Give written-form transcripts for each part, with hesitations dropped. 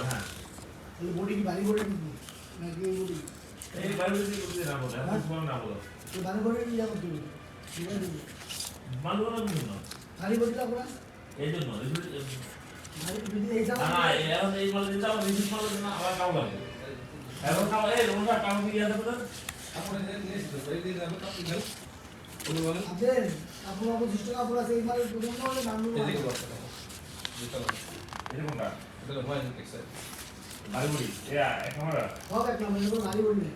হ্যাঁ তাহলে বডি কি বাড়ি বডি নাকি এই বডি এই বাড়ি বডি করতে না বলে এখন তোমার না বলো তো বাড়ি বডি নিয়ে যাবো তুমি ঠিক আছে মালুম না তুমি বাড়ি বডি লাগবে না এই জন্য বাড়ি বডি এই যাও না এখন এই মাল দিতে আমার রিসিভ মাল না আবার কাউ লাগে এখন কাউ এই রোজা কাউ দিয়ে যাবে তো আপনি নেক্সট এই দিন আমি কাপড় দেন উনি বলেন আপনার আপনার অবশিষ্ট কাপড় আছে এই মালের প্রথম হলে নাম নেব এদিকে বসে এরকমটা এটা হয় না টেক্সটাইল বাড়ি বডি এক নম্বর সব এক নাম নেব বাড়ি বডি নেই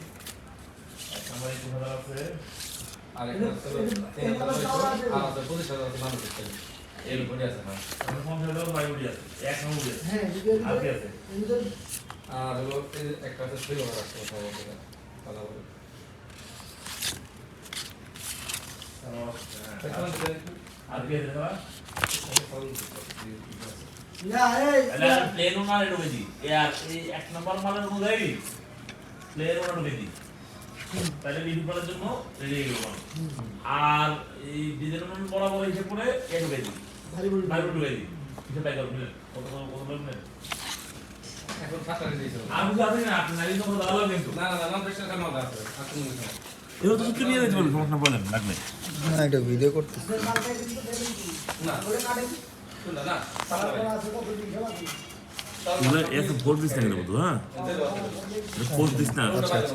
এক নম্বর এই 2000 আছে আর একটা আর 25,000 আছে মানুষ টেক্সটাইল এর উপরে আছে না এখন 50,000 বাড়ি বডি আছে এক নম্বর বডি আছে হ্যাঁ আর কি আছে আর হলো এই একটা আছে ফ্রি অর্ডার আছে কথা বলতে কথা বলে আর কি আছে দাদা না এই প্লেন ওনার ঢুকে দি यार এই এক নম্বর মালের অনুযায়ী প্লেন ওনার ঢুকে দি তাহলে রিভিউ করার জন্য রেডি হয়ে গেল আর এই ডিজাইন বরাবর হিসেব করে এ ঢুকে দি বাড়ি বডি বাড়ি ঢুকে দি হিসেব বাই করুন কত কত নেন এখন 7 টাকা দিয়েছে আমি জানি না আপনি নাকি তো দাদা কিন্তু না না না প্রেসার কেন আছে আপনি বলছেন এও তো কিছু নিয়ে যেতে বলেন সমস্যা বলেন লাগবে না এটা ভিডিও করতে আপনার মালটা কিন্তু দেবেন কি না বলে কাটেন না না সালা তারপর আছে তো বডি খেলা কি এগুলো এত ভোট দিস না কিন্তু হ্যাঁ ভোট দিস না আচ্ছা আচ্ছা